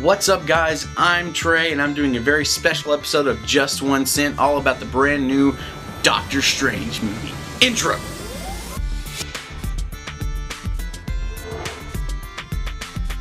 What's up, guys? I'm Trey, and I'm doing a very special episode of Just 1 Cent, all about the brand new Doctor Strange movie. Intro!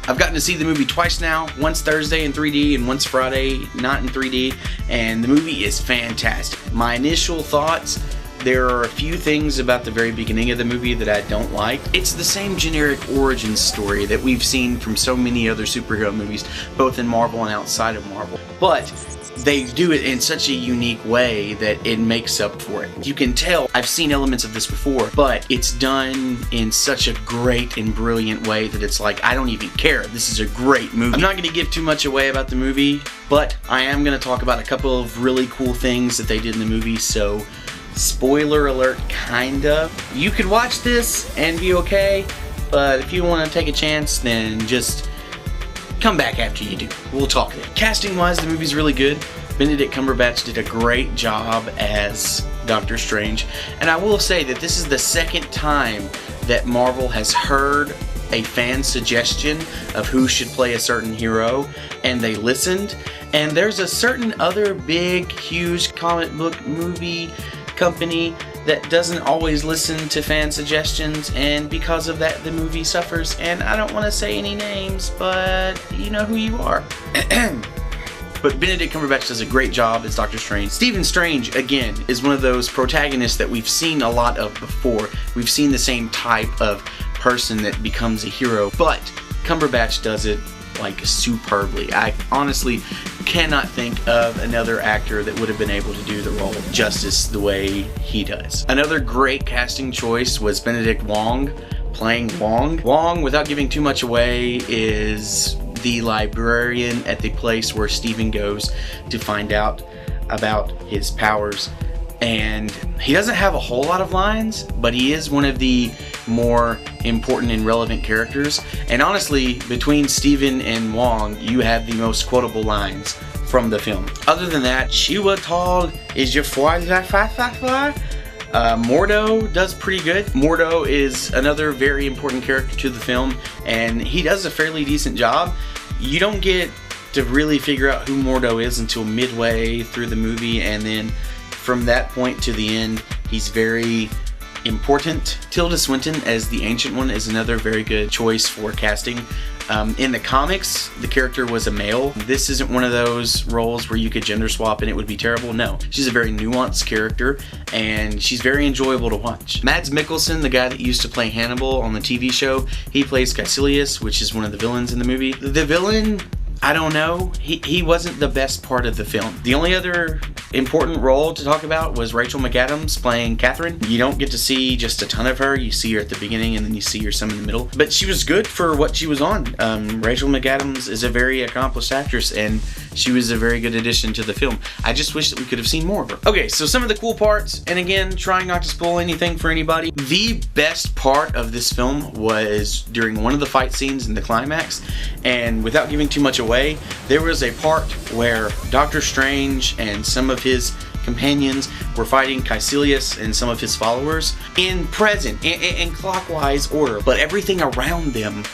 I've gotten to see the movie twice now, once Thursday in 3D and once Friday not in 3D, and the movie is fantastic. My initial thoughts: there are a few things about the very beginning of the movie that I don't like. It's the same generic origin story that we've seen from so many other superhero movies, both in Marvel and outside of Marvel. But they do it in such a unique way that it makes up for it. You can tell I've seen elements of this before, but it's done in such a great and brilliant way that it's like, I don't even care. This is a great movie. I'm not going to give too much away about the movie, but I am going to talk about a couple of really cool things that they did in the movie, so spoiler alert, kinda. You could watch this and be okay, but if you want to take a chance, then just come back after you do. We'll talk then. Casting wise, the movie's really good. Benedict Cumberbatch did a great job as Doctor Strange, and I will say that this is the second time that Marvel has heard a fan suggestion of who should play a certain hero, and they listened. And there's a certain other big, huge comic book movie company that doesn't always listen to fan suggestions, and because of that the movie suffers. And I don't want to say any names, but you know who you are. But Benedict Cumberbatch does a great job as Doctor Strange. Stephen Strange, again, is one of those protagonists that we've seen a lot of before. We've seen the same type of person that becomes a hero, but Cumberbatch does it like superbly. I honestly cannot think of another actor that would have been able to do the role justice the way he does. Another great casting choice was Benedict Wong playing Wong. Wong, without giving too much away, is the librarian at the place where Steven goes to find out about his powers. And he doesn't have a whole lot of lines, but he is one of the more important and relevant characters. And honestly, between Steven and Wong, you have the most quotable lines from the film. Other than that, Chiwetel Ejiofor, Mordo does pretty good. Mordo is another very important character to the film, and he does a fairly decent job. You don't get to really figure out who Mordo is until midway through the movie, and then from that point to the end, he's very important. Tilda Swinton as the Ancient One is another very good choice for casting. In the comics, the character was a male. This isn't one of those roles where you could gender swap and it would be terrible. No, she's a very nuanced character, and she's very enjoyable to watch. Mads Mikkelsen, the guy that used to play Hannibal on the TV show, he plays Caecilius, which is one of the villains in the movie. The villain, I don't know. He wasn't the best part of the film. The only other important role to talk about was Rachel McAdams playing Catherine. You don't get to see just a ton of her. You see her at the beginning and then you see her some in the middle. But she was good for what she was on. Rachel McAdams is a very accomplished actress, and she was a very good addition to the film. I just wish that we could have seen more of her. Okay, so some of the cool parts, and again, trying not to spoil anything for anybody. The best part of this film was during one of the fight scenes in the climax, and without giving too much away, there was a part where Doctor Strange and some of his companions were fighting Caecilius and some of his followers in clockwise order, but everything around them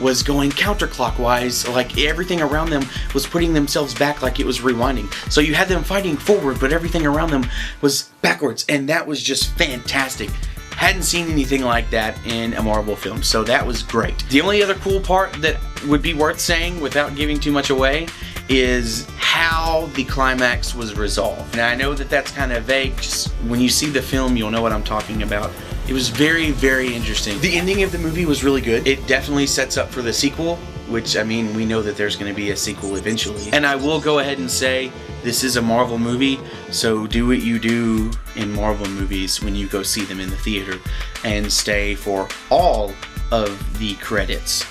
was going counterclockwise. Like everything around them was putting themselves back, like it was rewinding. So you had them fighting forward, but everything around them was backwards, and that was just fantastic. Hadn't seen anything like that in a Marvel film, so that was great. The only other cool part that would be worth saying without giving too much away is how the climax was resolved. Now I know that that's kind of vague. Just when you see the film, you'll know what I'm talking about. It was very, very interesting. The ending of the movie was really good. It definitely sets up for the sequel, which, I mean, we know that there's going to be a sequel eventually. And I will go ahead and say, this is a Marvel movie, so do what you do in Marvel movies when you go see them in the theater, and stay for all of the credits.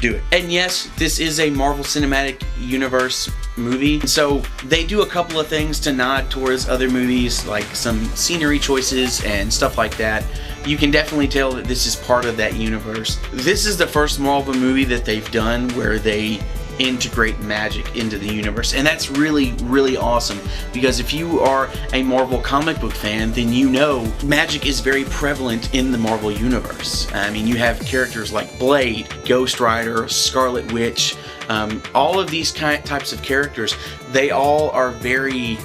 Do it. And yes, this is a Marvel Cinematic Universe movie, so they do a couple of things to nod towards other movies, like some scenery choices and stuff like that. You can definitely tell that this is part of that universe. This is the first Marvel movie that they've done where they integrate magic into the universe. And that's really, really awesome, because if you are a Marvel comic book fan, then you know magic is very prevalent in the Marvel universe. I mean, you have characters like Blade, Ghost Rider, Scarlet Witch, all of these types of characters. They all are very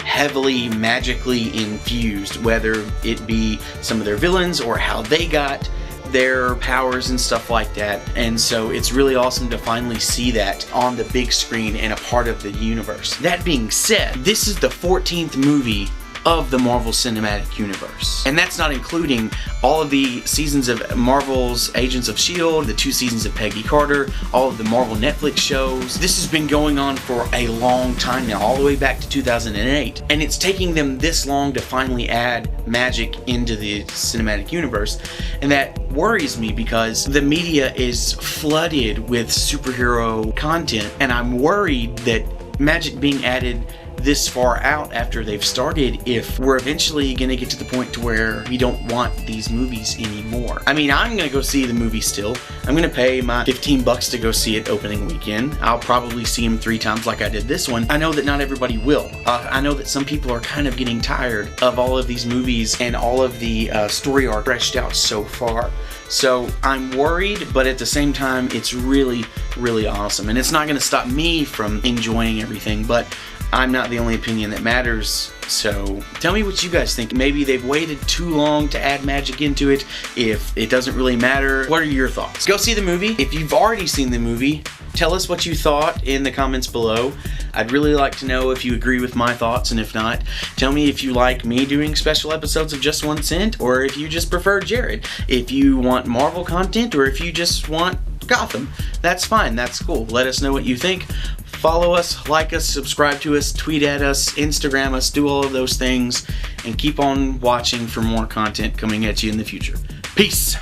heavily magically infused, whether it be some of their villains or how they got their powers and stuff like that. And so it's really awesome to finally see that on the big screen and a part of the universe. That being said, this is the 14th movie of the Marvel Cinematic Universe. And that's not including all of the seasons of Marvel's Agents of S.H.I.E.L.D., the 2 seasons of Peggy Carter, all of the Marvel Netflix shows. This has been going on for a long time now, all the way back to 2008. And it's taking them this long to finally add magic into the cinematic universe. And that worries me, because the media is flooded with superhero content, and I'm worried that magic being added this far out after they've started, if we're eventually gonna get to the point to where we don't want these movies anymore. I mean, I'm gonna go see the movie still. I'm gonna pay my $15 to go see it opening weekend. I'll probably see them 3 times like I did this one. I know that not everybody will. I know that some people are kind of getting tired of all of these movies and all of the story arc stretched out so far. So I'm worried, but at the same time, it's really, really awesome. And it's not gonna stop me from enjoying everything, but I'm not the only opinion that matters. So tell me what you guys think. Maybe they've waited too long to add magic into it. If it doesn't really matter, what are your thoughts? Go see the movie. If you've already seen the movie, tell us what you thought in the comments below. I'd really like to know if you agree with my thoughts, and if not, tell me if you like me doing special episodes of Just 1 Cent, or if you just prefer Jared. If you want Marvel content, or if you just want Gotham, that's fine, that's cool. Let us know what you think. Follow us, like us, subscribe to us, tweet at us, Instagram us, do all of those things, and keep on watching for more content coming at you in the future. Peace!